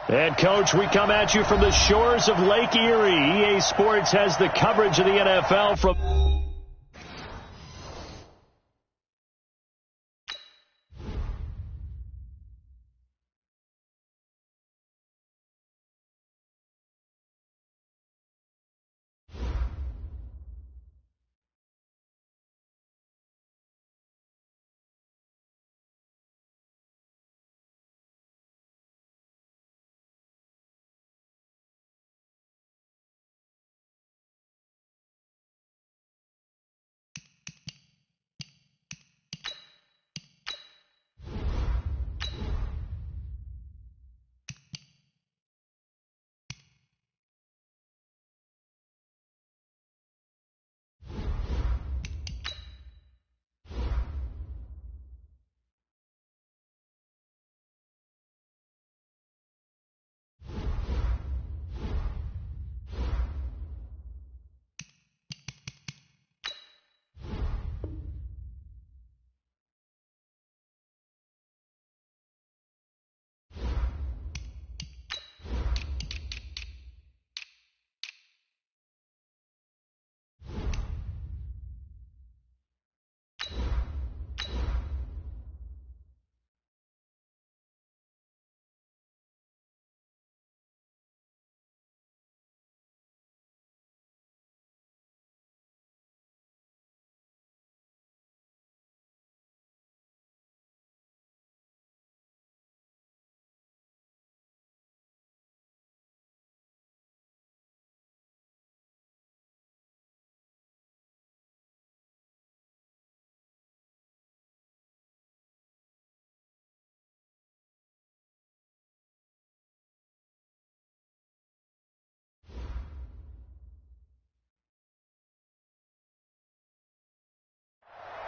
And, Coach, we come at you from the shores of Lake Erie. EA Sports has the coverage of the NFL from...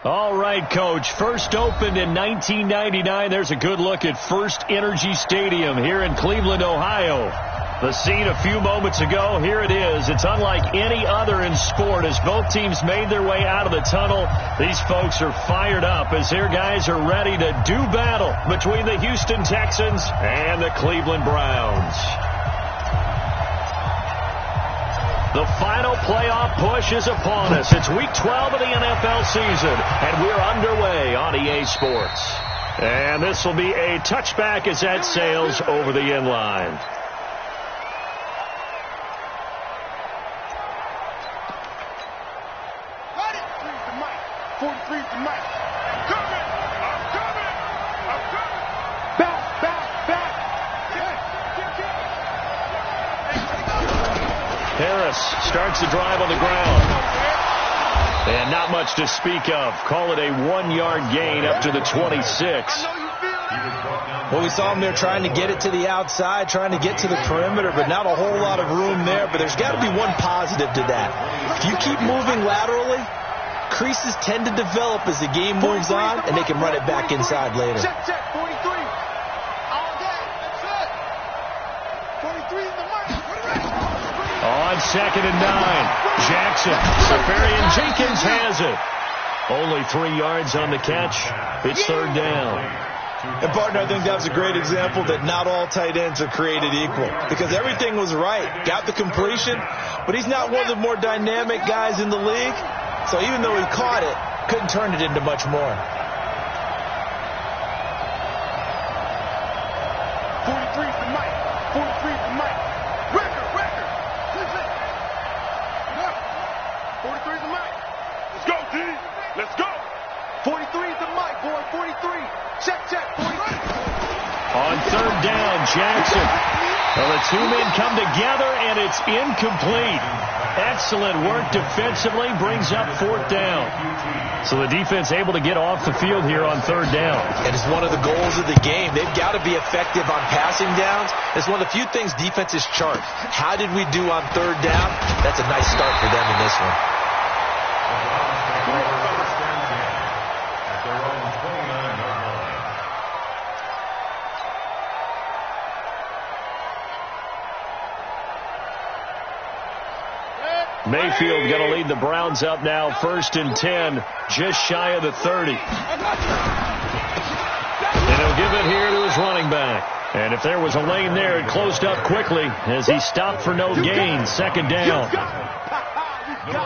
All right, Coach. First opened in 1999. There's a good look at First Energy Stadium here in Cleveland, Ohio. The scene a few moments ago, here it is. It's unlike any other in sport as both teams made their way out of the tunnel. These folks are fired up as their guys are ready to do battle between the Houston Texans and the Cleveland Browns. The final playoff push is upon us. It's Week 12 of the NFL season, and we're underway on EA Sports. And this will be a touchback as that sails over the end line. Starts the drive on the ground. And not much to speak of. Call it a 1-yard gain up to the 26. Well, we saw him there trying to get it to the outside, trying to get to the perimeter, but not a whole lot of room there. But there's got to be one positive to that. If you keep moving laterally, creases tend to develop as the game moves on, and they can run it back inside later. Check, 43. All day. That's it. 43 in the mic. On 2nd and 9, Jackson. Safarian Jenkins has it. Only 3 yards on the catch. It's 3rd down. And, partner, I think that was a great example that not all tight ends are created equal because everything was right. Got the completion, but he's not one of the more dynamic guys in the league. So even though he caught it, couldn't turn it into much more. 43 for Mike. 43 for Mike. Record. 43 for Mike. Let's go, D. Let's go. 43 for Mike, boy. 43. Check. 43. On 3rd down, Jackson. Well, the two men come together, and it's incomplete. Excellent work defensively, brings up 4th down. So the defense able to get off the field here on 3rd down. And it's one of the goals of the game. They've got to be effective on passing downs. It's one of the few things defenses chart. How did we do on 3rd down? That's a nice start for them in this one. Mayfield going to lead the Browns up now, 1st and 10, just shy of the 30. And he'll give it here to his running back. back. And if there was a lane there, it closed up quickly as he stopped for no gain. Second down.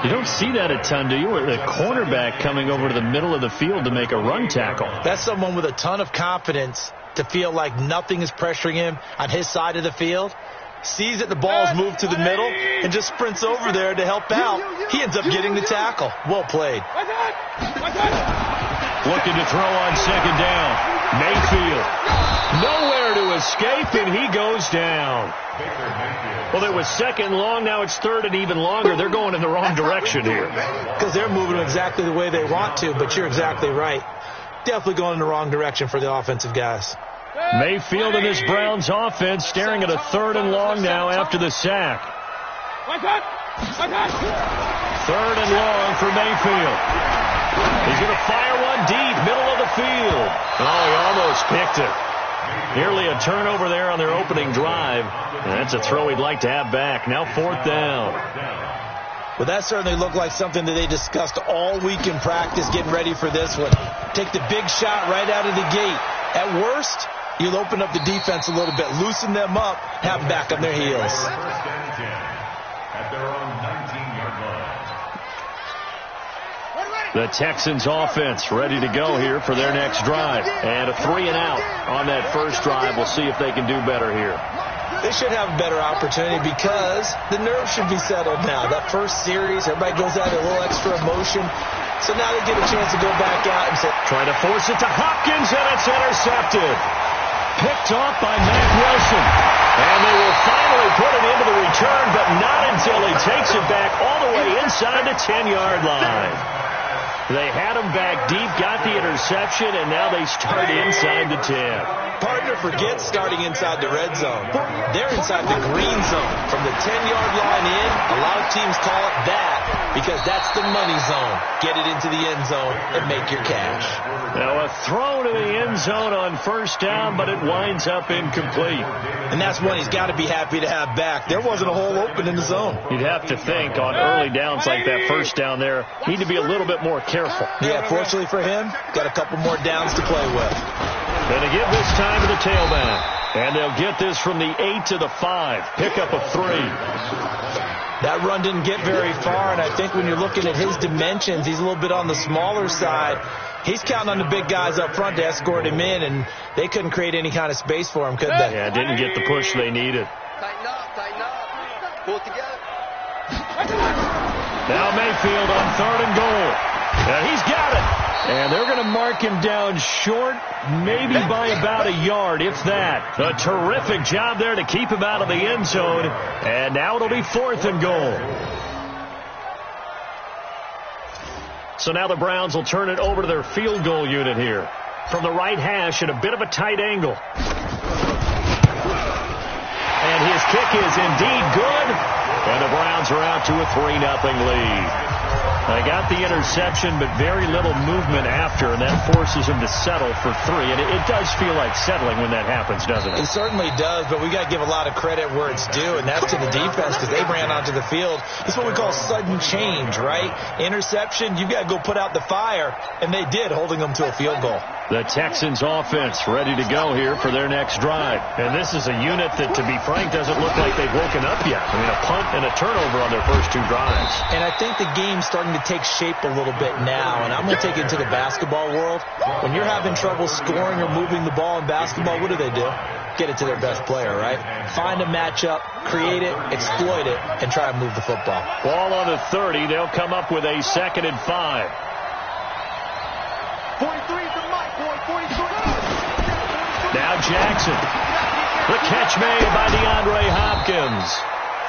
You don't see that a ton, do you? The cornerback coming over to the middle of the field to make a run tackle. That's someone with a ton of confidence to feel like nothing is pressuring him on his side of the field. Sees that the ball's moved to the middle and just sprints over there to help out. He ends up getting the tackle. Well played. Looking to throw on second down. Mayfield. Nowhere to escape, and he goes down. Well, it was second long. Now it's third and even longer. They're going in the wrong direction here. Because they're moving exactly the way they want to, but you're exactly right. Definitely going in the wrong direction for the offensive guys. Mayfield and this Browns offense staring at a third and long now after the sack. Third and long for Mayfield. He's going to fire one deep, middle of the field. Oh, he almost picked it. Nearly a turnover there on their opening drive. And that's a throw he'd like to have back. Now fourth down. Well, that certainly looked like something that they discussed all week in practice getting ready for this one. Take the big shot right out of the gate. At worst, you'll open up the defense a little bit, loosen them up, have them back on their heels. The Texans offense ready to go here for their next drive. And a 3 and out on that first drive. We'll see if they can do better here. They should have a better opportunity because the nerves should be settled now. That first series, everybody goes out with a little extra emotion. So now they get a chance to go back out and say, try to force it to Hopkins, and it's intercepted. Picked off by Mack Wilson. And they will finally put it into the return, but not until he takes it back all the way inside the 10-yard line. They had him back deep, got the interception, and now they start inside the 10. Partner forgets starting inside the red zone. They're inside the green zone. From the 10-yard line in, a lot of teams call it that because that's the money zone. Get it into the end zone and make your cash. Now a throw to the end zone on first down, but it winds up incomplete. And that's one he's got to be happy to have back. There wasn't a hole open in the zone. You'd have to think on early downs like that first down there, need to be a little bit more careful. Yeah, fortunately for him, got a couple more downs to play with. Going to give this time to the tailback. And they'll get this from the 8 to the 5. Pick up a 3. That run didn't get very far, and I think when you're looking at his dimensions, he's a little bit on the smaller side. He's counting on the big guys up front to escort him in, and they couldn't create any kind of space for him, could they? Yeah, didn't get the push they needed. Tighten up. Pull it together. Now Mayfield on third and goal. And he's got it. And they're going to mark him down short, maybe by about a yard, if that. A terrific job there to keep him out of the end zone. And now it'll be fourth and goal. So now the Browns will turn it over to their field goal unit here. From the right hash at a bit of a tight angle. And his kick is indeed good. And the Browns are out to a 3-0 lead. They got the interception, but very little movement after, and that forces him to settle for 3. And it does feel like settling when that happens, doesn't it? It certainly does, but we got to give a lot of credit where it's due, and that's to the defense because they ran onto the field. It's what we call sudden change, right? Interception, you've got to go put out the fire, and they did, holding them to a field goal. The Texans offense ready to go here for their next drive. And this is a unit that, to be frank, doesn't look like they've woken up yet. I mean, a punt and a turnover on their first 2 drives. And I think the game's starting to take shape a little bit now, and I'm going to take it to the basketball world. When you're having trouble scoring or moving the ball in basketball, what do? Get it to their best player, right? Find a matchup, create it, exploit it, and try to move the football. Ball on the 30. They'll come up with a 2nd and 5. 43 to Mike, boy, 43. Now Jackson. The catch made by DeAndre Hopkins.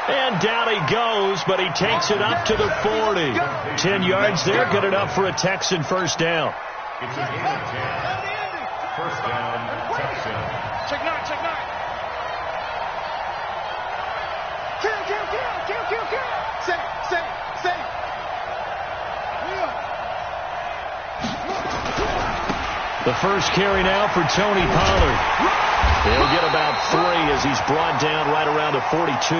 And down he goes, but he takes it up to the 40. 10 yards there, good enough for a Texan first down. It's a game of 10. First down, Texan. Check 9. Kill. Safe. The first carry now for Tony Pollard. They'll get about 3 as he's brought down right around the 42.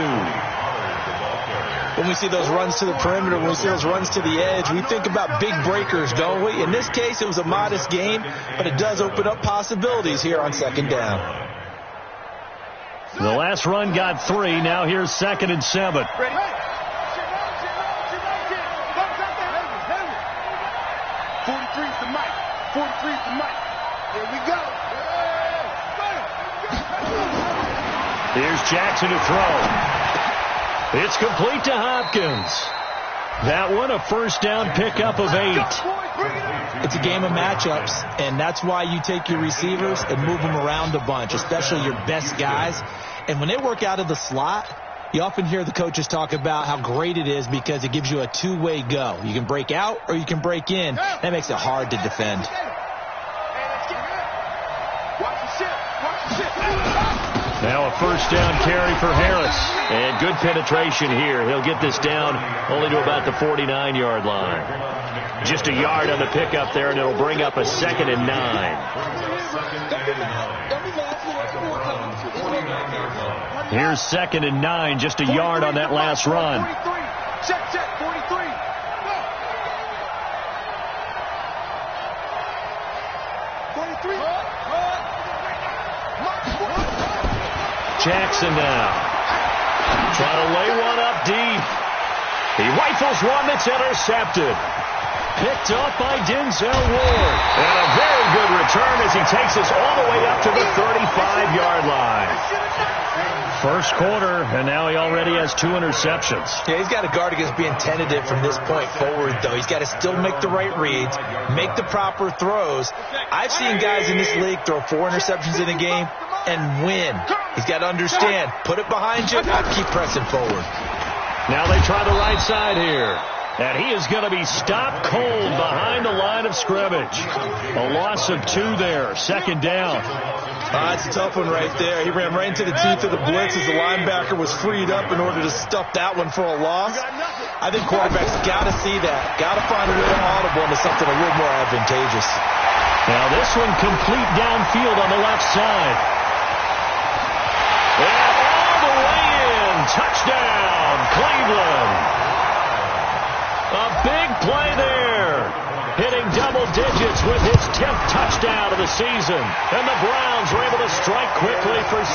When we see those runs to the perimeter, when we see those runs to the edge, we think about big breakers, don't we? In this case, it was a modest gain, but it does open up possibilities here on second down. The last run got 3. Now here's 2nd and 7. 43's the mic. 43's the mic. Here we go. Here's Jackson to throw. It's complete to Hopkins. That one a first down pickup of 8. It's a game of matchups, and that's why you take your receivers and move them around a bunch, especially your best guys. And when they work out of the slot, you often hear the coaches talk about how great it is because it gives you a two-way go. You can break out or you can break in. That makes it hard to defend. Now a first down carry for Harris. And good penetration here. He'll get this down only to about the 49-yard line. Just a yard on the pickup there, and it'll bring up a 2nd and 9. Here's 2nd and 9, just a yard on that last run. Check, 43. Jackson now. Trying to lay one up deep. He rifles one that's intercepted. Picked off by Denzel Ward. And a very good return as he takes us all the way up to the 35-yard line. First quarter, and now he already has 2 interceptions. Yeah, he's got to guard against being tentative from this point forward, though. He's got to still make the right reads, make the proper throws. I've seen guys in this league throw 4 interceptions in a game and win. He's got to understand, put it behind you, keep pressing forward. Now they try the right side here. And he is going to be stopped cold behind the line of scrimmage. A loss of 2 there. 2nd down. That's a tough one right there. He ran right into the teeth of the blitz as the linebacker was freed up in order to stuff that one for a loss. I think quarterbacks got to see that. Got to find a way to audible into something a little more advantageous. Now this one complete downfield on the left side. And all the way in. Touchdown, Cleveland. A big play there. Hitting double digits with his 10th touchdown of the season. And the Browns were able to strike quickly for 6.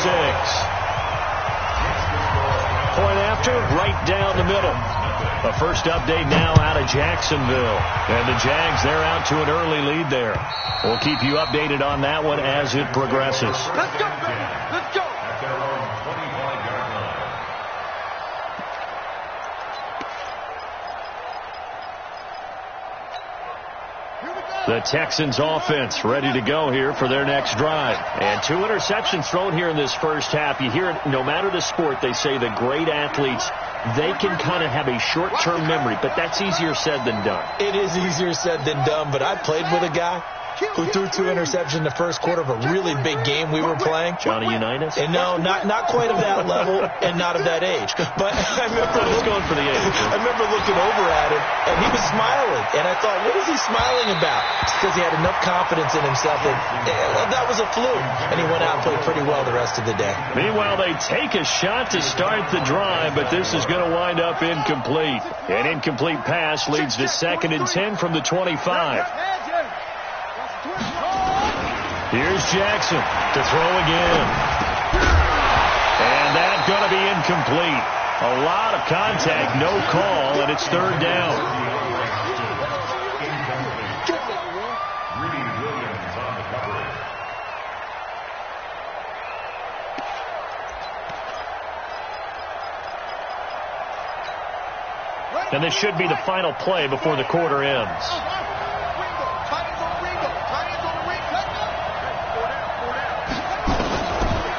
Point after, right down the middle. A first update now out of Jacksonville. And the Jags, they're out to an early lead there. We'll keep you updated on that one as it progresses. Let's go, baby. Let's go. The Texans offense ready to go here for their next drive. And 2 interceptions thrown here in this first half. You hear it, no matter the sport, they say the great athletes, they can kind of have a short-term memory, but that's easier said than done. It is easier said than done, but I played with a guy who threw 2 interceptions in the first quarter of a really big game we were playing. Johnny Unitas? And no, not quite of that level and not of that age. But I remember going for the age. I remember looking over at him, and he was smiling. And I thought, what is he smiling about? It's because he had enough confidence in himself that that was a fluke. And he went out and played pretty well the rest of the day. Meanwhile, they take a shot to start the drive, but this is going to wind up incomplete. An incomplete pass leads to 2nd and 10 from the 25. Here's Jackson to throw again. And that's going to be incomplete. A lot of contact, no call, and it's 3rd down. And this should be the final play before the quarter ends.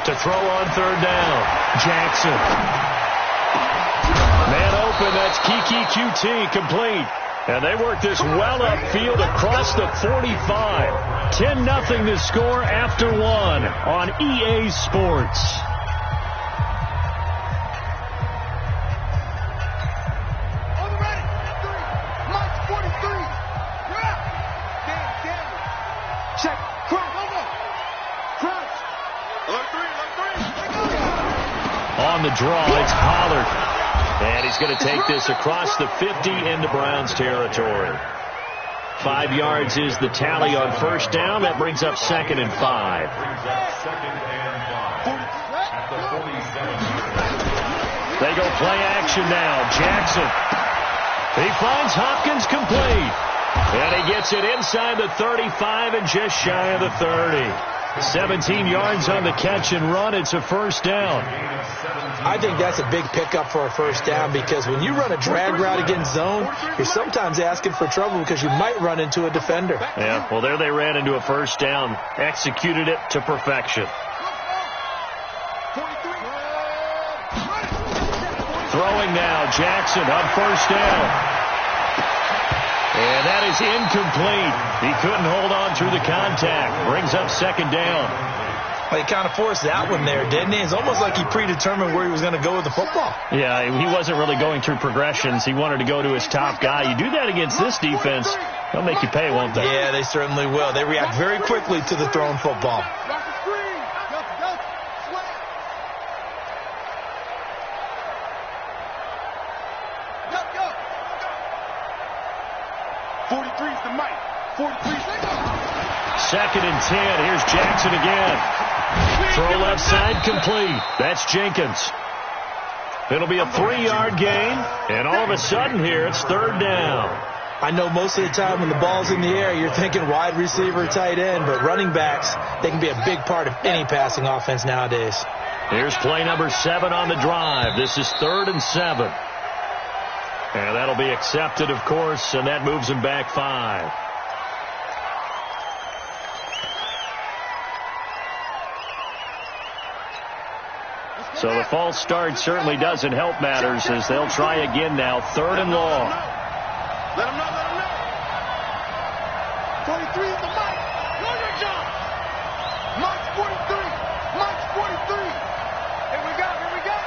To throw on 3rd down. Jackson. Man open, that's Kiki QT complete. And they work this well upfield across the 45. 10-0 the score after 1 on EA Sports. On the draw, it's Pollard. And he's going to take this across the 50 into Browns territory. 5 yards is the tally on first down. That brings up 2nd and 5. They go play action now. Jackson. He finds Hopkins complete. And he gets it inside the 35 and just shy of the 30. 17 yards on the catch and run. It's a first down. I think that's a big pickup for a first down because when you run a drag route against zone, you're sometimes asking for trouble because you might run into a defender. Yeah, well, there they ran into a first down. Executed it to perfection. Throwing now, Jackson on first down. And that is incomplete. He couldn't hold on through the contact. Brings up second down. Well, he kind of forced that one there, didn't he? It's almost like he predetermined where he was going to go with the football. Yeah, he wasn't really going through progressions. He wanted to go to his top guy. You do that against this defense, they'll make you pay, won't they? Yeah, they certainly will. They react very quickly to the thrown football. 43's the mic. 43's the Second and 10. Here's Jackson again. Throw left side complete. That's Jenkins. It'll be a 3-yard gain. And all of a sudden here, it's third down. I know most of the time when the ball's in the air, you're thinking wide receiver, tight end, but running backs, they can be a big part of any passing offense nowadays. Here's play number 7 on the drive. This is 3rd and 7. And that'll be accepted, of course, and that moves him back 5. So the false start certainly doesn't help matters as they'll try again now. 3rd and long. Let him know, let him know. 43 is the mic. Know your job. Mike's 43. Mike's 43. Here we go, here we go.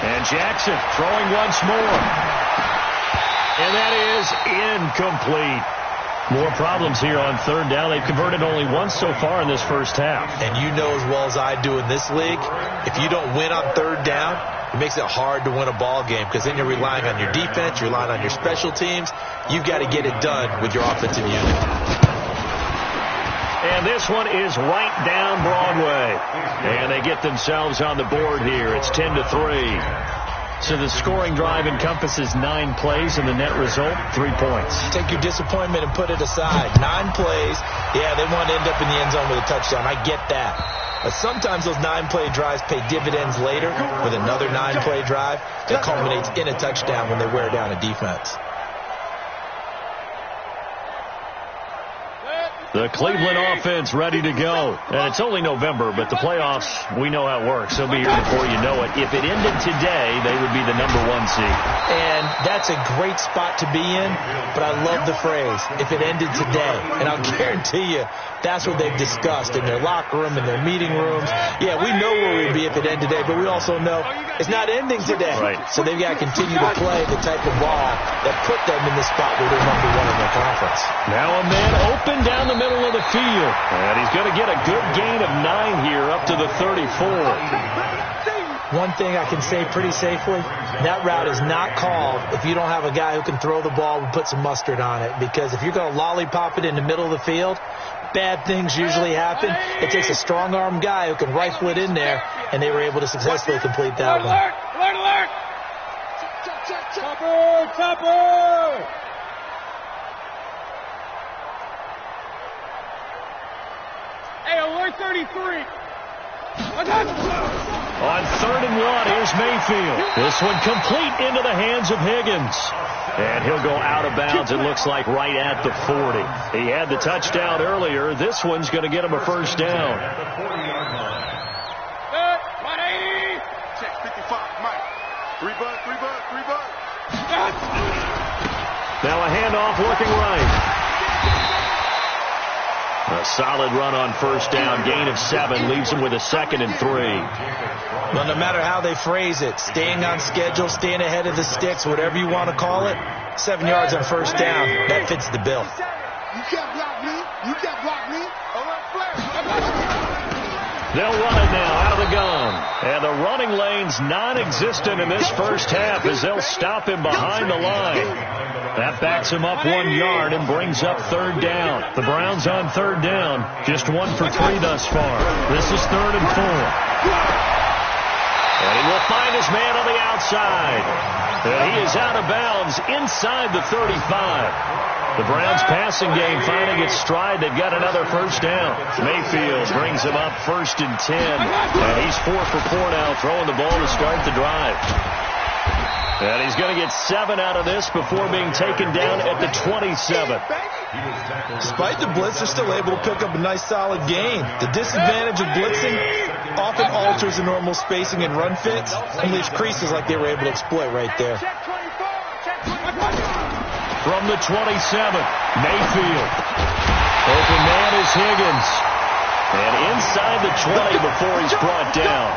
And Jackson throwing once more. And that is incomplete. More problems here on 3rd down. They've converted only once so far in this first half. And you know as well as I do in this league, if you don't win on 3rd down, it makes it hard to win a ball game because then you're relying on your defense, you're relying on your special teams. You've got to get it done with your offensive unit. And this one is right down Broadway. And they get themselves on the board here. It's 10-3. So the scoring drive encompasses 9 plays, and the net result, 3 points. Take your disappointment and put it aside. 9 plays, yeah, they want to end up in the end zone with a touchdown. I get that. But sometimes those 9-play drives pay dividends later with another 9-play drive that culminates in a touchdown when they wear down a defense. The Cleveland offense ready to go. And it's only November, but the playoffs, we know how it works. They'll be here before you know it. If it ended today, they would be the number 1 seed. And that's a great spot to be in, but I love the phrase, if it ended today. And I'll guarantee you, that's what they've discussed in their locker room, in their meeting rooms. Yeah, we know where we'd be if it ended today, but we also know it's not ending today. Right. So they've got to continue to play the type of ball that put them in the spot where they're number 1 in their conference. Now a man open down the middle of the field. And he's going to get a good gain of 9 here up to the 34. One thing I can say pretty safely, that route is not called if you don't have a guy who can throw the ball and put some mustard on it. Because if you're going to lollipop it in the middle of the field, bad things usually happen. It takes a strong-arm guy who can rifle it in there, and they were able to successfully complete that one. alert, alert. Chopper, chopper. Hey, alert 33. On 3rd and 1, here's Mayfield. This one complete into the hands of Higgins. And he'll go out of bounds, it looks like, right at the 40. He had the touchdown earlier. This one's going to get him a first down. 180. Check 55, Mike. 3 bucks, 3 bucks, 3 bucks. Now a handoff looking right. A solid run on first down. Gain of 7 leaves him with a 2nd and 3. Well, no matter how they phrase it, staying on schedule, staying ahead of the sticks, whatever you want to call it, 7 yards on first down, that fits the bill. You can't block me. You can't block me. Alert, flare. They'll run it now out of the gun. And the running lane's non-existent in this first half as they'll stop him behind the line. That backs him up 1 yard and brings up third down. The Browns on third down, just 1 for 3 thus far. This is 3rd and 4. And he will find his man on the outside. And he is out of bounds inside the 35. The Browns passing game finding its stride. They've got another first down. Mayfield brings him up 1st and 10. And he's 4 for 4 now, throwing the ball to start the drive. And he's going to get 7 out of this before being taken down at the 27. Despite the blitz, they're still able to pick up a nice solid gain. The disadvantage of blitzing often alters the normal spacing and run fits and leaves creases like they were able to exploit right there. From the 27, Mayfield. Open man is Higgins. And inside the 20 before he's brought down.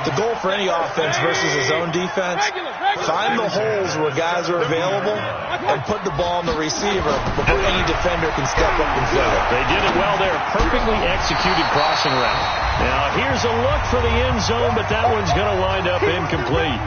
The goal for any offense versus a zone defense, find the holes where guys are available and put the ball on the receiver before any defender can step up and fill it. They did it well there. Perfectly executed crossing route. Now here's a look for the end zone, but that one's going to wind up incomplete.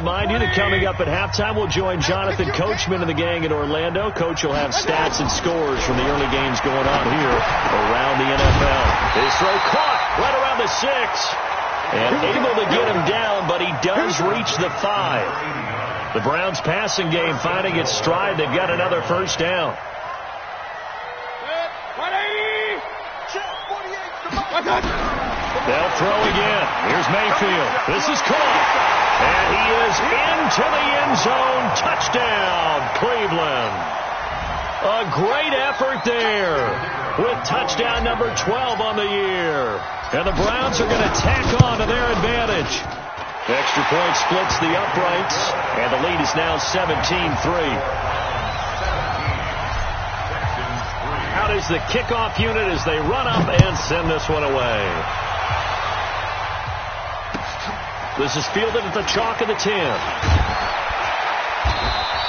Remind you that coming up at halftime, we'll join Jonathan Coachman and the gang in Orlando. Coach will have stats and scores from the early games going on here around the NFL. His throw caught right around the 6. And able to get him down, but he does reach the 5. The Browns passing game finding its stride. They've got another first down. They'll throw again. Here's Mayfield. This is caught. And he is into the end zone. Touchdown, Cleveland. A great effort there with touchdown number 12 on the year. And the Browns are going to tack on to their advantage. Extra point splits the uprights, and the lead is now 17-3. Out is the kickoff unit as they run up and send this one away. This is fielded at the chalk of the 10.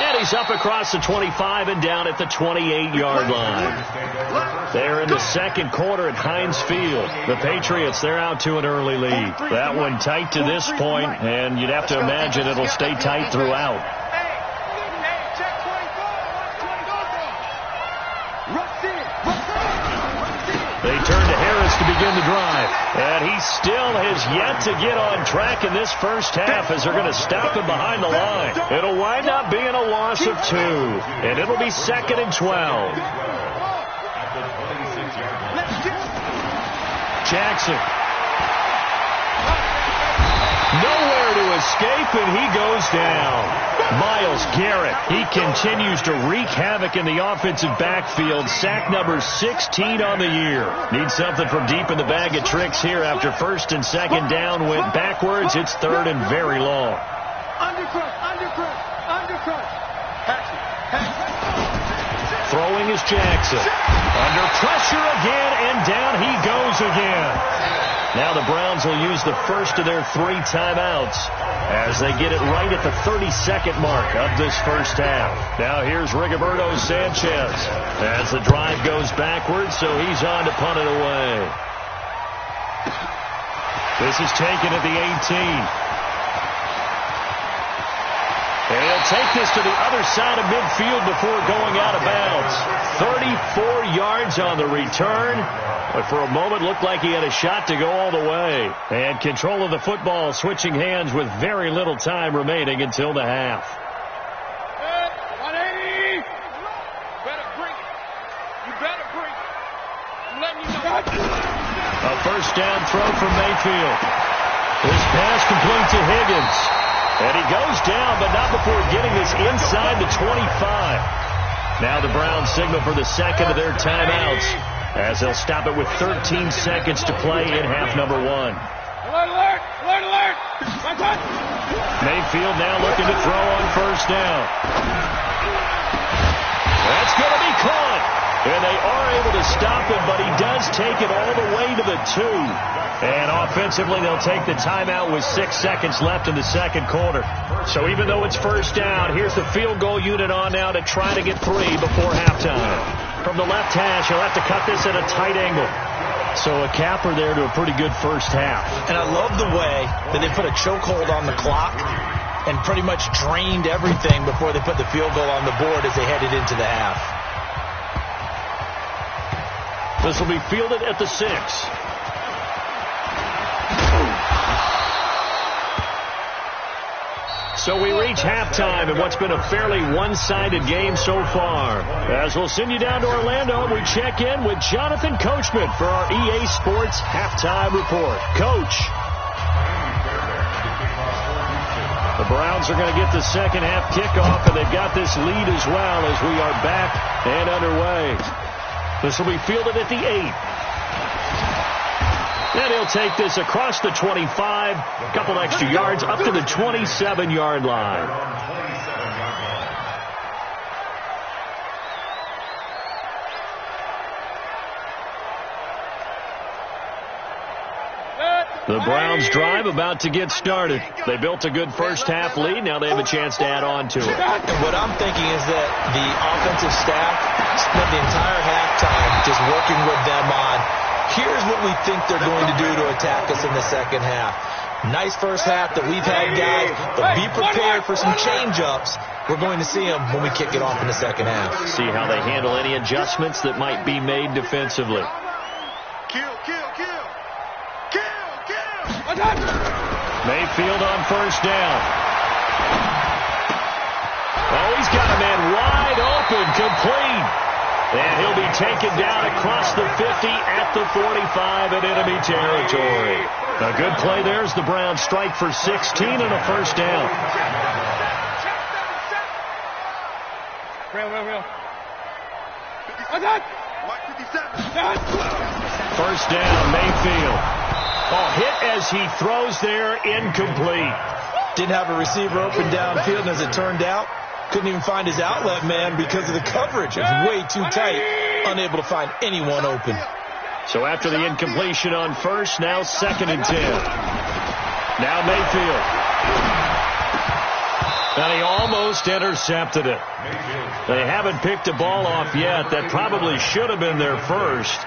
And he's up across the 25 and down at the 28-yard line. They're in the second quarter at Heinz Field. The Patriots, they're out to an early lead. That one tight to this point, and you'd have to imagine it'll stay tight throughout. They turn to Harris to begin the drive. And he still has yet to get on track in this first half as they're going to stop him behind the line. It'll wind up being a loss of 2. And it'll be 2nd and 12. Jackson. Nowhere to escape, and he goes down. Myles Garrett, he continues to wreak havoc in the offensive backfield. Sack number 16 on the year. Needs something from deep in the bag of tricks here after 1st and 2nd down went backwards. It's 3rd and very long. Throwing is Jackson. Under pressure again, and down he goes again. Now the Browns will use the first of their 3 timeouts as they get it right at the 32nd mark of this first half. Now here's Rigoberto Sanchez as the drive goes backwards, so he's on to punt it away. This is taken at the 18. And he'll take this to the other side of midfield before going out of bounds. 34 yards on the return. But for a moment, looked like he had a shot to go all the way. And control of the football switching hands with very little time remaining until the half. A first down throw from Mayfield. His pass complete to Higgins. And he goes down, but not before getting this inside the 25. Now the Browns signal for the second of their timeouts, as they'll stop it with 13 seconds to play in half number 1. Alert, alert, alert, alert. Mayfield now looking to throw on first down. That's going to be caught. And they are able to stop him, but he does take it all the way to the 2. And offensively, they'll take the timeout with 6 seconds left in the second quarter. So even though it's first down, here's the field goal unit on now to try to get 3 before halftime. From the left hash, he'll have to cut this at a tight angle. So a capper there to a pretty good first half. And I love the way that they put a chokehold on the clock and pretty much drained everything before they put the field goal on the board as they headed into the half. This will be fielded at the 6. So we reach halftime in what's been a fairly one-sided game so far. As we'll send you down to Orlando, we check in with Jonathan Coachman for our EA Sports Halftime Report. Coach. The Browns are going to get the second half kickoff, and they've got this lead as well as we are back and underway. This will be fielded at the 8. And he'll take this across the 25, a couple extra yards, up to the 27-yard line. The Browns drive about to get started. They built a good first half lead. Now they have a chance to add on to it. And what I'm thinking is that the offensive staff spent the entire halftime just working with them on, here's what we think they're going to do to attack us in the second half. Nice first half that we've had, guys, but be prepared for some change-ups. We're going to see them when we kick it off in the second half. See how they handle any adjustments that might be made defensively. Mayfield on first down. Oh, he's got a man wide open, complete. And he'll be taken down across the 50 at the 45 in enemy territory. A good play there as the Browns strike for 16 and a first down. First down, Mayfield. Oh, hit as he throws there, incomplete. Didn't have a receiver open downfield, and as it turned out, couldn't even find his outlet man because of the coverage. It was way too tight, unable to find anyone open. So after the incompletion on first, now 2nd and 10. Now Mayfield. And he almost intercepted it. They haven't picked a ball off yet. That probably should have been their first.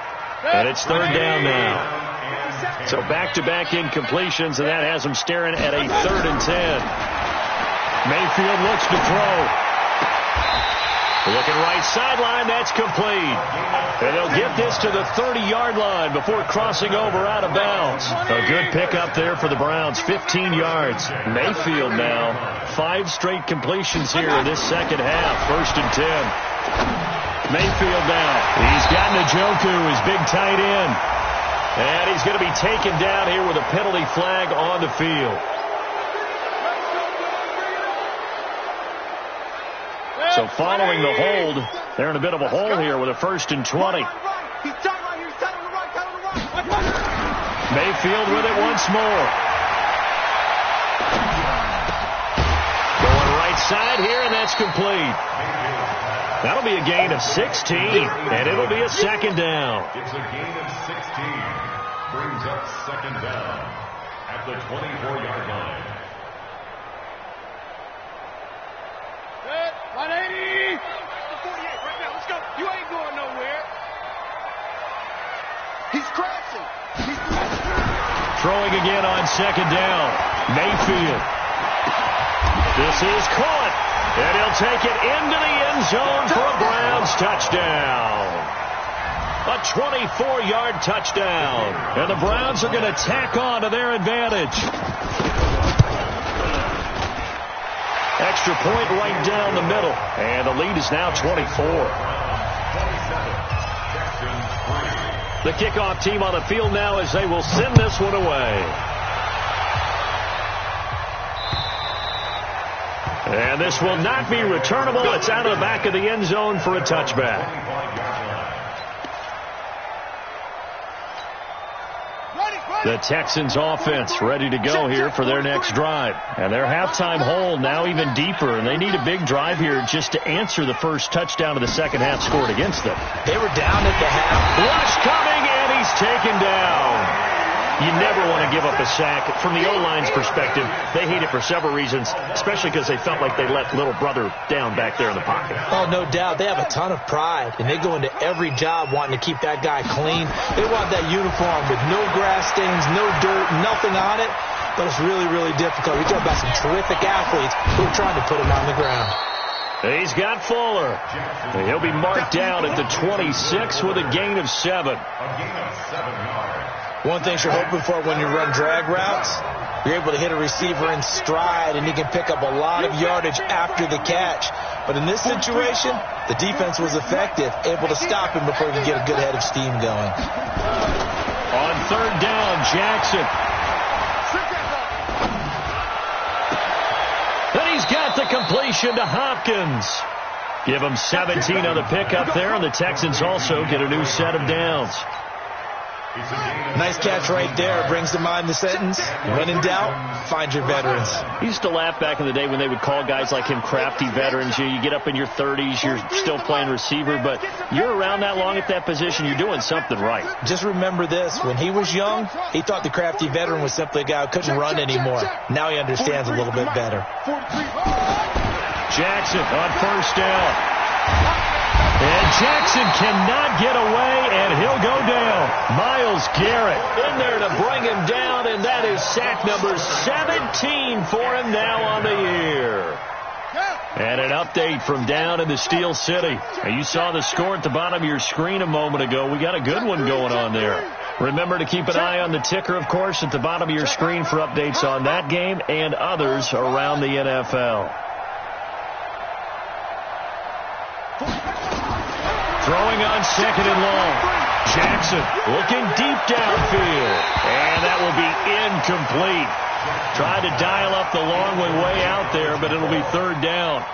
And it's 3rd down now. So back-to-back incompletions, and that has them staring at a 3rd and 10. Mayfield looks to throw. Looking right sideline, that's complete. And they'll get this to the 30-yard line before crossing over out of bounds. A good pickup there for the Browns, 15 yards. Mayfield now, 5 straight completions here in this second half, 1st and 10. Mayfield now. He's got Njoku, his big tight end. And he's going to be taken down here with a penalty flag on the field. So following the hold, they're in a bit of a hole here with a 1st and 20. Mayfield with it once more. Going right side here, and that's complete. That'll be a gain of 16, and it'll be a 2nd down. It's a gain of 16. Brings up 2nd down at the 24-yard line. 180. 48 right now. Let's go. You ain't going nowhere. He's crashing. Throwing again on 2nd down. Mayfield. This is caught. And he'll take it into the end zone for a Browns touchdown. A 24-yard touchdown. And the Browns are going to tack on to their advantage. Extra point right down the middle. And the lead is now 24. The kickoff team on the field now as they will send this one away. And this will not be returnable. It's out of the back of the end zone for a touchback. The Texans offense ready to go here for their next drive. And their halftime hole now even deeper, and they need a big drive here just to answer the first touchdown of the second half scored against them. They were down at the half. Rush coming, and he's taken down. You never want to give up a sack. From the O-line's perspective, they hate it for several reasons, especially because they felt like they let little brother down back there in the pocket. Oh, no doubt. They have a ton of pride, and they go into every job wanting to keep that guy clean. They want that uniform with no grass stains, no dirt, nothing on it. But it's really, really difficult. We talk about some terrific athletes who are trying to put him on the ground. He's got Fuller. He'll be marked down at the 26 with a gain of 7. A gain of 7 yards. One thing you're hoping for when you run drag routes, you're able to hit a receiver in stride, and he can pick up a lot of yardage after the catch. But in this situation, the defense was effective, able to stop him before he could get a good head of steam going. On third down, Jackson. Then he's got the completion to Hopkins. Give him 17 on the pickup there, and the Texans also get a new set of downs. Nice catch right there. Brings to mind the sentence, when in doubt, find your veterans. I used to laugh back in the day when they would call guys like him crafty veterans. You get up in your 30s, you're still playing receiver, but you're around that long at that position, you're doing something right. Just remember this. When he was young, he thought the crafty veteran was simply a guy who couldn't run anymore. Now he understands a little bit better. Jackson on first down. And Jackson cannot get away, and he'll go down. Myles Garrett in there to bring him down, and that is sack number 17 for him now on the year. And an update from down in the Steel City. Now, you saw the score at the bottom of your screen a moment ago. We got a good one going on there. Remember to keep an eye on the ticker, of course, at the bottom of your screen for updates on that game and others around the NFL. Throwing on second and long. Jackson looking deep downfield. And that will be incomplete. Tried to dial up the long way out there, but it'll be third down.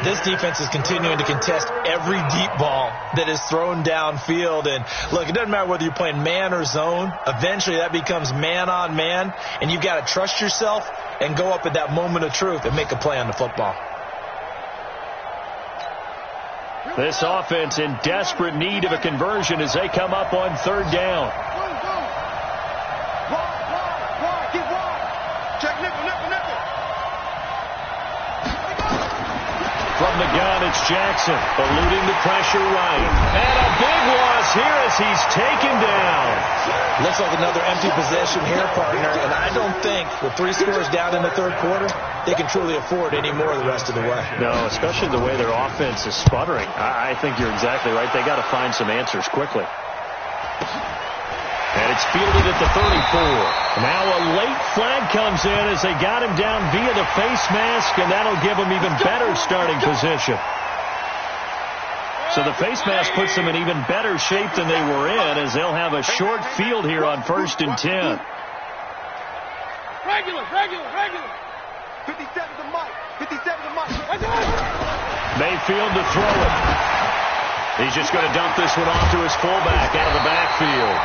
This defense is continuing to contest every deep ball that is thrown downfield. And, look, it doesn't matter whether you're playing man or zone. Eventually that becomes man on man, and you've got to trust yourself and go up at that moment of truth and make a play on the football. This offense in desperate need of a conversion as they come up on third down. From the gun, it's Jackson, eluding the pressure right. And a big loss here as he's taken down. Looks like another empty possession here, partner, and I don't think with 3 scores down in the third quarter, they can truly afford any more the rest of the way. No, especially the way their offense is sputtering. I think you're exactly right. They got to find some answers quickly. And it's fielded at the 34. Now a late flag comes in as they got him down via the face mask, and that'll give them even better starting position. So the face mask puts them in even better shape than they were in, as they'll have a short field here on 1st and 10. Regular. 57 to Mike. 57 to Mike. Mayfield to throw it. He's just going to dump this one off to his fullback out of the backfield.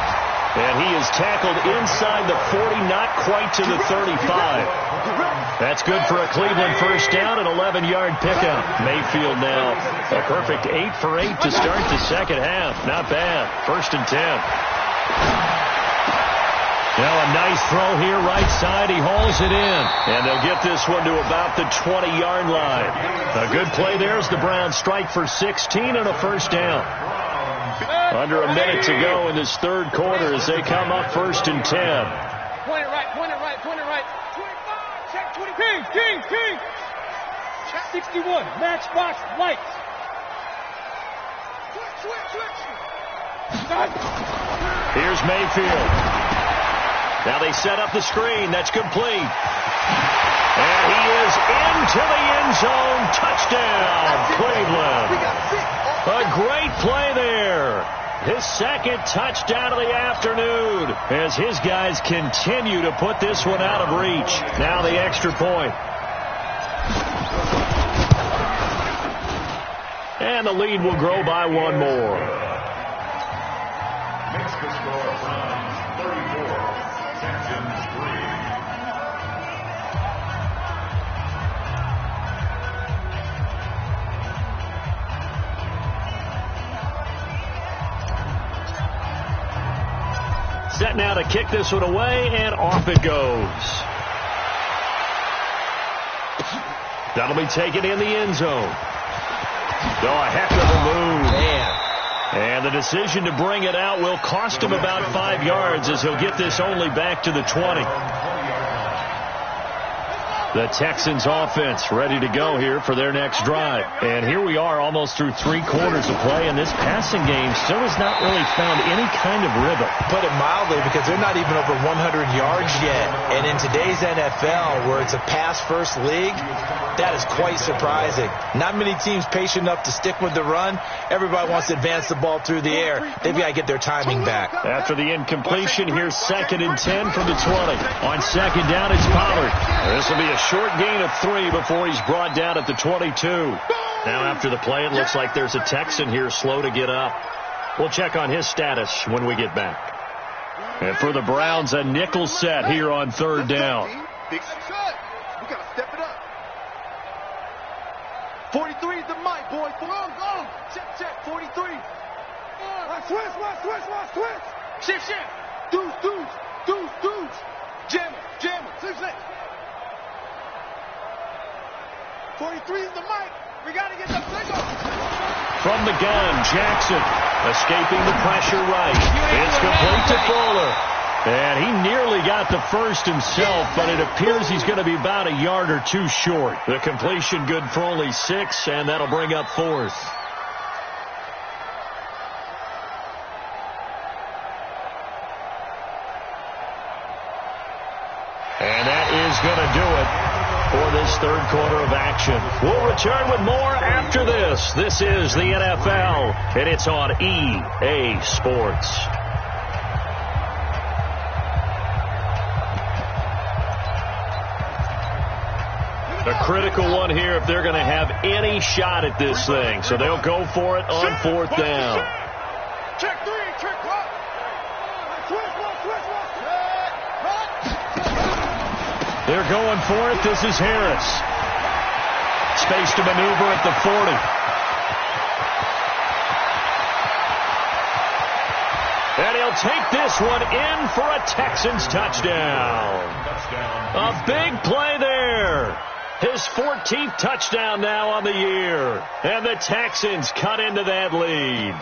And he is tackled inside the 40, not quite to the 35. That's good for a Cleveland first down, an 11-yard pickup. Mayfield now a perfect 8 for 8 to start the second half. Not bad. 1st and 10. Now a nice throw here, right side. He hauls it in. And they'll get this one to about the 20-yard line. A good play there as the Browns strike for 16 and a first down. Under a minute to go in this third quarter as they come up 1st and 10. Point it right. 25, check 20. King. Check 61, matchbox lights. Switch. Here's Mayfield. Now they set up the screen. That's complete. And he is into the end zone. Touchdown, Cleveland. A great play there. His second touchdown of the afternoon as his guys continue to put this one out of reach. Now the extra point. And the lead will grow by one more. Makes the score from 34, set now to kick this one away, and off it goes. That'll be taken in the end zone. Oh, a heck of a move. Man. And the decision to bring it out will cost him about 5 yards as he'll get this only back to the 20. The Texans offense ready to go here for their next drive. And here we are almost through 3 quarters of play, and this passing game still has not really found any kind of rhythm. Put it mildly, because they're not even over 100 yards yet. And in today's NFL, where it's a pass-first league, that is quite surprising. Not many teams patient enough to stick with the run. Everybody wants to advance the ball through the air. They've got to get their timing back. After the incompletion, here's 2nd and 10 from the 20. On 2nd down, it's Pollard. This will be a short gain of 3 before he's brought down at the 22. Now after the play, it looks like there's a Texan here slow to get up. We'll check on his status when we get back. And for the Browns, a nickel set here on 3rd down. We got to step it up. 43 is the mic, boy. Go. Check. 43. Switch. Shift. Deuce. Jammer. 6. 43 is the mic. We got to get the signal. From the gun, Jackson escaping the pressure right. It's complete to Fuller. And he nearly got the first himself, but it appears he's going to be about a yard or 2 short. The completion good for only 6, and that'll bring up 4th. And that is going to do it for this 3rd quarter of action. We'll return with more after this. This is the NFL, and it's on EA Sports. A critical one here if they're going to have any shot at this thing. So they'll go for it on 4th down. Check 3, check 1. They're going for it. This is Harris. Space to maneuver at the 40. And he'll take this one in for a Texans touchdown. A big play there. His 14th touchdown now on the year. And the Texans cut into that lead.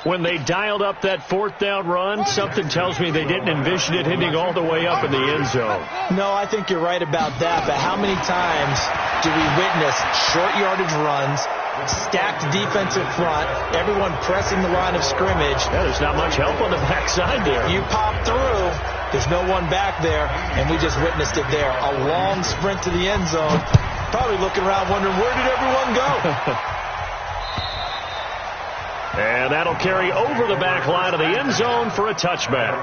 When they dialed up that 4th down run, something tells me they didn't envision it hitting all the way up in the end zone. No, I think you're right about that. But how many times do we witness short yardage runs, stacked defensive front, everyone pressing the line of scrimmage? Yeah, there's not much help on the backside there. You pop through, there's no one back there, and we just witnessed it there. A long sprint to the end zone. Probably looking around wondering, where did everyone go? And that'll carry over the back line of the end zone for a touchback.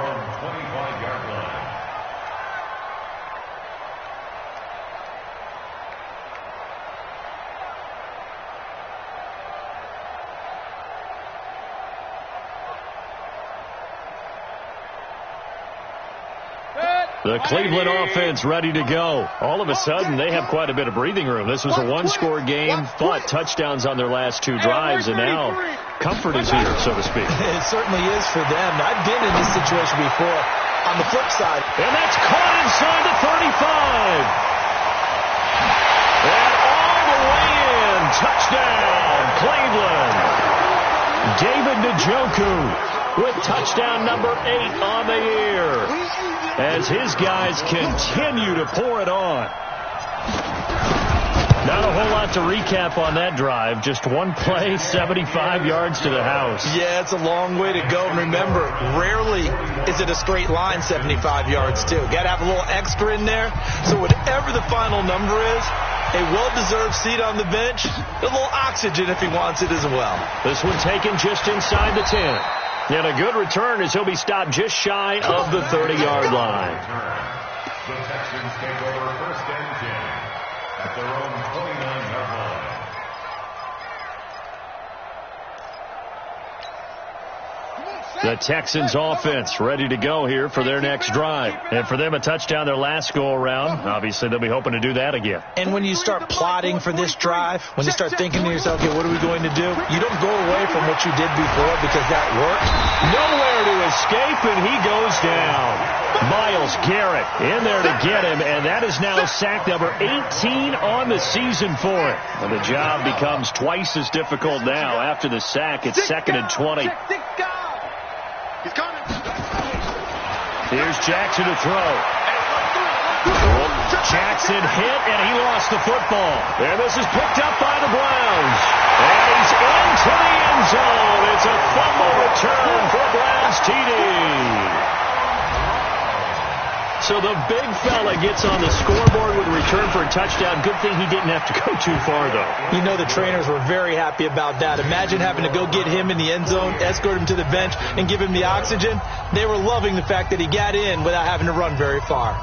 The Cleveland offense ready to go. All of a sudden, they have quite a bit of breathing room. This was a 1-score game, but touchdowns on their last 2 drives, and now comfort is here, so to speak. It certainly is for them. I've been in this situation before. On the flip side. And that's caught inside the 35. And all the way in. Touchdown, Cleveland. David Njoku with touchdown number 8 on the year, as his guys continue to pour it on. Not a whole lot to recap on that drive. Just one play, 75 yards to the house. Yeah, it's a long way to go. And remember, rarely is it a straight line 75 yards, too. Got to have a little extra in there. So whatever the final number is, a well-deserved seat on the bench, a little oxygen if he wants it as well. This one taken just inside the 10. And a good return as he'll be stopped just shy of the 30-yard line. The Texans take over 1st and 10 at their own 29-yard line. Come on, The Texans offense ready to go here for their next drive. And for them, a touchdown their last go-around. Obviously, they'll be hoping to do that again. And when you start plotting for this drive, when you start thinking to yourself, okay, what are we going to do? You don't go away from what you did before because that worked. Nowhere to escape, and he goes down. Myles Garrett in there to get him, and that is now sack number 18 on the season for him. And the job becomes twice as difficult now. After the sack, it's 2nd and 20. Here's Jackson to throw. Jackson hit, and he lost the football. And this is picked up by the Browns. And he's into the end zone. It's a fumble return for Browns TD. So the big fella gets on the scoreboard with a return for a touchdown. Good thing he didn't have to go too far, though. You know the trainers were very happy about that. Imagine having to go get him in the end zone, escort him to the bench, and give him the oxygen. They were loving the fact that he got in without having to run very far.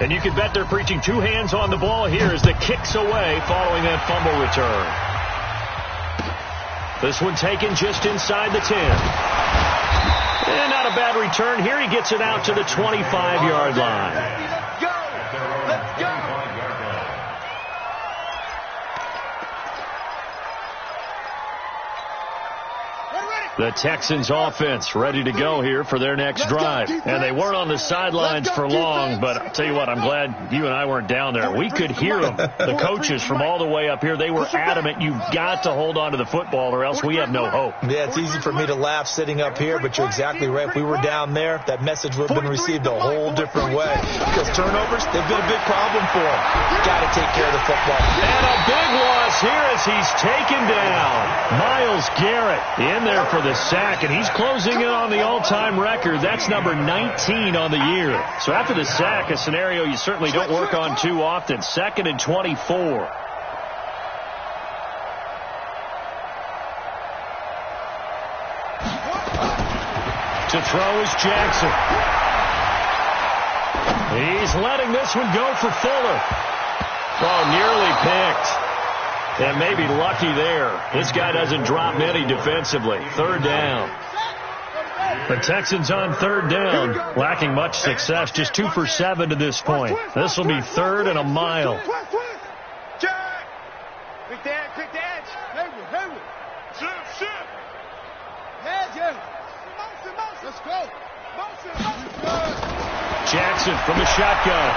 And you can bet they're preaching two hands on the ball here as the kick's away following that fumble return. This one taken just inside the 10. And not a bad return. Here he gets it out to the 25-yard line. Let's go! Let's go! The Texans offense ready to go here for their next drive. And they weren't on the sidelines for long, but I'll tell you what, I'm glad you and I weren't down there. We could hear them, the coaches from all the way up here. They were adamant, you've got to hold on to the football or else we have no hope. Yeah, it's easy for me to laugh sitting up here, but you're exactly right. If we were down there, that message would have been received a whole different way. Because turnovers, they've been a big problem for them. Got to take care of the football. And a big loss here as he's taken down. Myles Garrett in there for the sack, and he's closing in on the all-time record. That's number 19 on the year. So after the sack, a scenario you certainly don't work on too often. 2nd and 24. To throw is Jackson. He's letting this one go for Fuller. Oh, nearly picked. And maybe lucky there. This guy doesn't drop many defensively. 3rd down. The Texans on 3rd down, lacking much success. Just 2 for 7 to this point. This will be 3rd and a mile. Jack! Quick the edge. Hayward. Shift. Edge. Let's go. Jackson from the shotgun.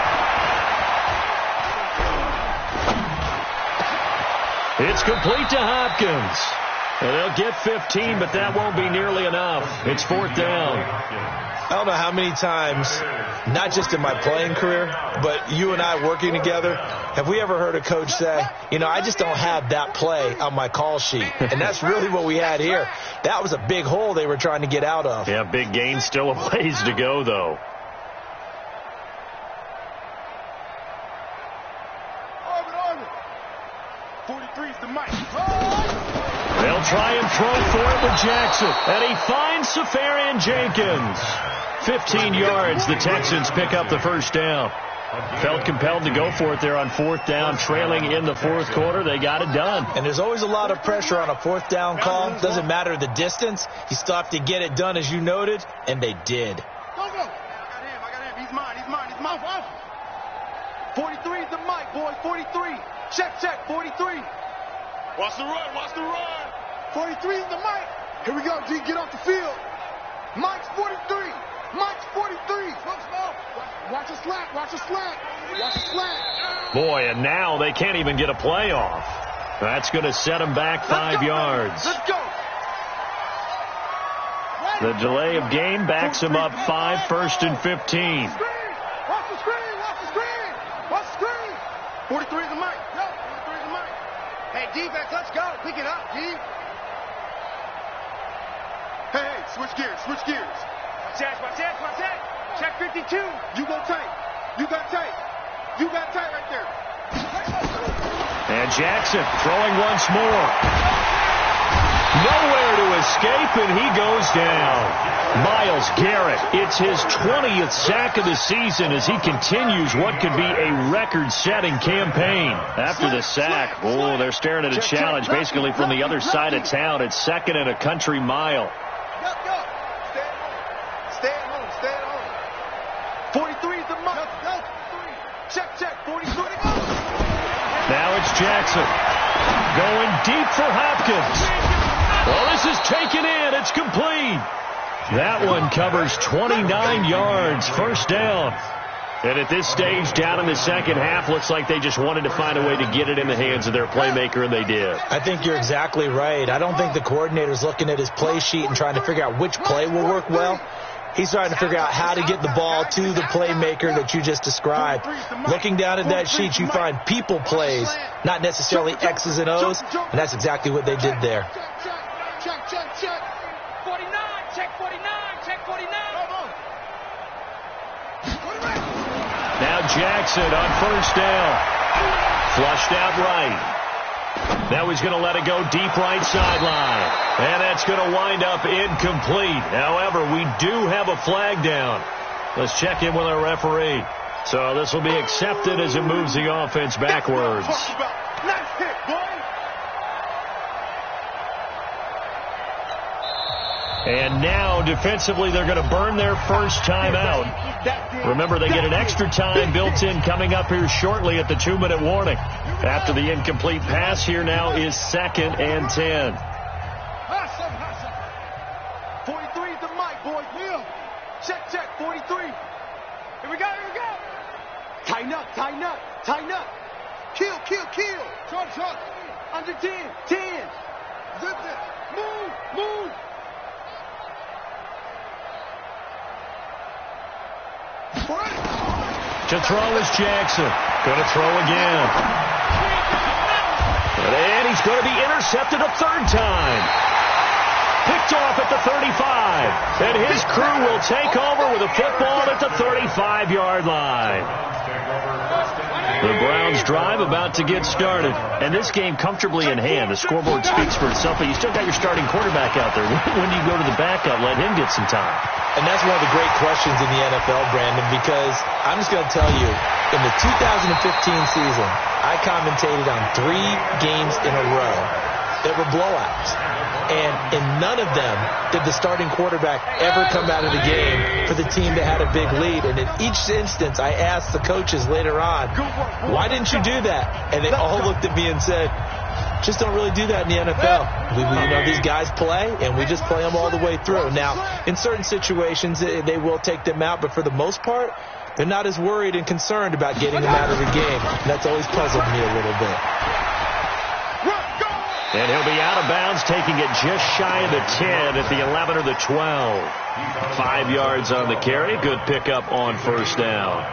It's complete to Hopkins. And they'll get 15, but that won't be nearly enough. It's 4th down. I don't know how many times, not just in my playing career, but you and I working together, have we ever heard a coach say, you know, I just don't have that play on my call sheet. And that's really what we had here. That was a big hole they were trying to get out of. Yeah, big gain, still a ways to go, though. They'll try and throw for it with Jackson. And he finds Safarian Jenkins. 15 yards. The Texans pick up the 1st down. Felt compelled to go for it there on 4th down, trailing in the 4th quarter. They got it done. And there's always a lot of pressure on a 4th down call. Doesn't matter the distance. You still have to get it done, as you noted, and they did. Go. I got him. He's mine. 43 is the mic, boys. 43. Check. 43. Watch the run. 43 is the mic. Here we go, G. Get off the field. Mike's 43. Watch the slack. Boy, and now they can't even get a play off. That's going to set them back 5 yards. Let's go. The delay of game backs them up 5, 1st and 15. Watch the screen. 43 is the mic. Hey, defense, let's go. Pick it up, D. Hey, switch gears. Watch that. Check 52. You go tight. You got tight right there. And Jackson throwing once more. Nowhere to escape, and he goes down. Myles Garrett, it's his 20th sack of the season as he continues what could be a record-setting campaign. After the sack, oh, they're staring at a challenge basically from the other side of town. It's second and a country mile. Stay at home. 43 is the mark. Check. 43. Now it's Jackson going deep for Hopkins. Well, this is taken in. It's complete. That one covers 29 yards, first down. And at this stage, down in the second half, looks like they just wanted to find a way to get it in the hands of their playmaker, and they did. I think you're exactly right. I don't think the coordinator's looking at his play sheet and trying to figure out which play will work well. He's trying to figure out how to get the ball to the playmaker that you just described. Looking down at that sheet, you find people plays, not necessarily X's and O's, and that's exactly what they did there. Check. 49, check 49. Now Jackson on first down. Flushed out right. Now he's going to let it go deep right sideline. And that's going to wind up incomplete. However, we do have a flag down. Let's check in with our referee. So this will be accepted as it moves the offense backwards. Nice hit, boy. And now, defensively, they're going to burn their first timeout. Remember, they get an extra time built in coming up here shortly at the 2-minute warning. After the incomplete pass, here now is 2nd and 10. 43 is the mic, boy. Check. 43. Here we go. Tighten up. Kill. Short. Under 10. Zip it. Move. To throw is Jackson. Going to throw again. And he's going to be intercepted a third time. Picked off at the 35. And his crew will take over with a football at the 35-yard line. The Browns drive about to get started. And this game comfortably in hand. The scoreboard speaks for itself, but you still got your starting quarterback out there. When you go to the backup, let him get some time. And that's one of the great questions in the NFL, Brandon, because I'm just going to tell you, in the 2015 season, I commentated on 3 games in a row that were blowouts. And in none of them did the starting quarterback ever come out of the game for the team that had a big lead. And in each instance, I asked the coaches later on, why didn't you do that? And they all looked at me and said, just don't really do that in the NFL. These guys play, and we just play them all the way through. Now, in certain situations, they will take them out, but for the most part, they're not as worried and concerned about getting them out of the game. And that's always puzzled me a little bit. And he'll be out of bounds, taking it just shy of the 10 at the 11 or the 12. 5 yards on the carry. Good pickup on first down.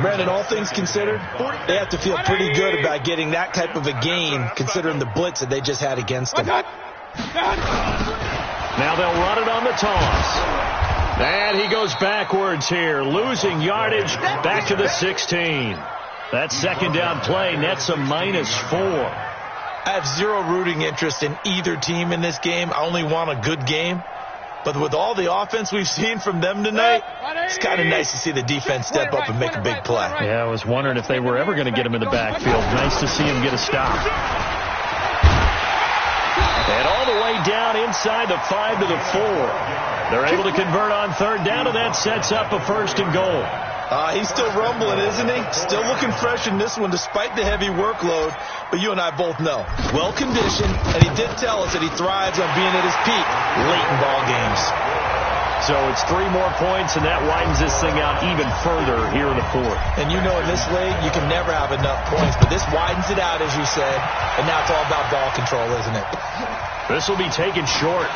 Brandon, all things considered, they have to feel pretty good about getting that type of a gain, considering the blitz that they just had against them. Now they'll run it on the toss. And he goes backwards here, losing yardage back to the 16. That second down play nets a -4. I have zero rooting interest in either team in this game. I only want a good game. But with all the offense we've seen from them tonight, it's kind of nice to see the defense step up and make a big play. Yeah, I was wondering if they were ever going to get him in the backfield. Nice to see him get a stop. And all the way down inside the 5 to the 4. They're able to convert on third down, and that sets up a 1st and goal. He's still rumbling, isn't he? Still looking fresh in this one despite the heavy workload. But you and I both know, well-conditioned, and he did tell us that he thrives on being at his peak late in ball games. So it's 3 more points, and that widens this thing out even further here in the 4th. And you know in this league, you can never have enough points. But this widens it out, as you said. And now it's all about ball control, isn't it? This will be taken short.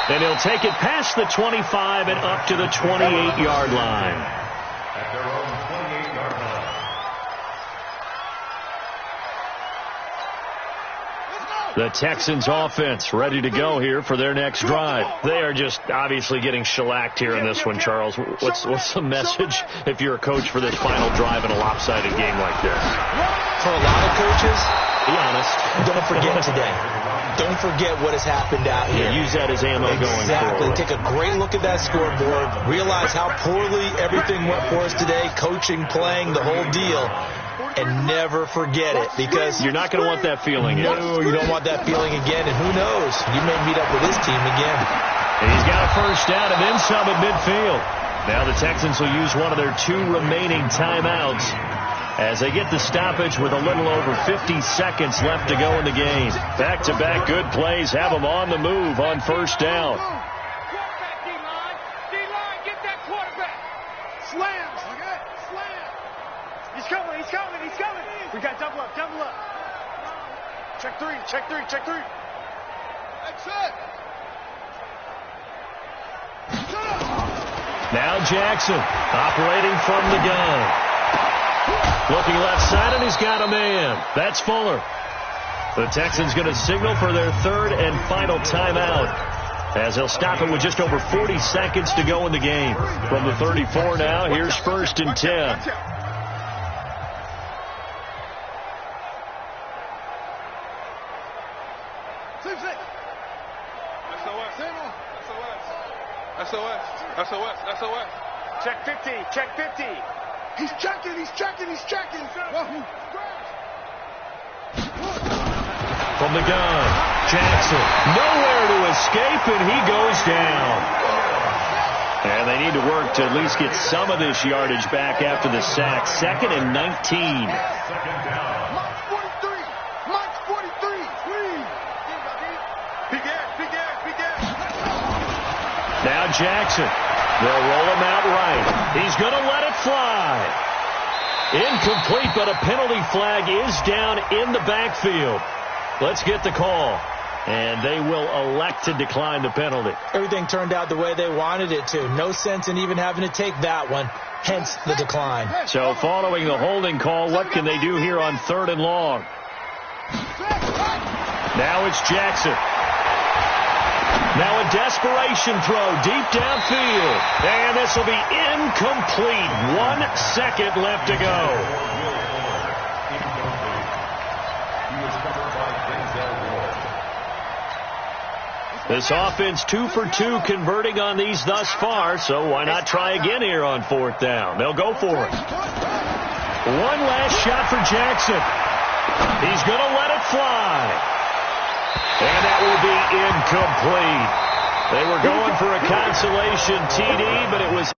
And he'll take it past the 25 and up to the 28-yard line. At their own 28-yard line. Let's go. The Texans offense ready to go here for their next drive. They are just obviously getting shellacked here in this one, Charles. What's the message if you're a coach for this final drive in a lopsided game like this? For a lot of coaches, be honest. Don't forget today. Don't forget what has happened out here. Use that as ammo going forward. Exactly. Take a great look at that scoreboard. Realize how poorly everything went for us today. Coaching, playing, the whole deal. And never forget it, because you're not going to want that feeling again. No, you don't want that feeling again, and who knows? You may meet up with this team again. And he's got a first down and then some at midfield. Now the Texans will use one of their 2 remaining timeouts as they get the stoppage with a little over 50 seconds left to go in the game. Back-to-back good plays have them on the move on first down. D-line, get that quarterback. Slams. Okay, slam. He's coming. We got double up. Check three. That's it. Now Jackson operating from the gun. Looking left side, and he's got a man. That's Fuller. The Texans going to signal for their 3rd and final timeout, as they'll stop it with just over 40 seconds to go in the game. From the 34 now, here's 1st and 10. SOS. Check 50. He's checking. From the gun, Jackson, nowhere to escape, and he goes down. And they need to work to at least get some of this yardage back after the sack. 2nd and 19. Mike's 43. Big ass. Now Jackson. They'll roll him out right. He's going to let it fly. Incomplete, but a penalty flag is down in the backfield. Let's get the call. And they will elect to decline the penalty. Everything turned out the way they wanted it to. No sense in even having to take that one. Hence the decline. So following the holding call, what can they do here on 3rd and long? Now it's Jackson. Now a desperation throw deep downfield. And this will be incomplete. 1 second left to go. This offense 2 for 2 converting on these thus far, so why not try again here on 4th down? They'll go for it. One last shot for Jackson. He's going to let it fly. And that will be incomplete. They were going for a consolation TD, but it was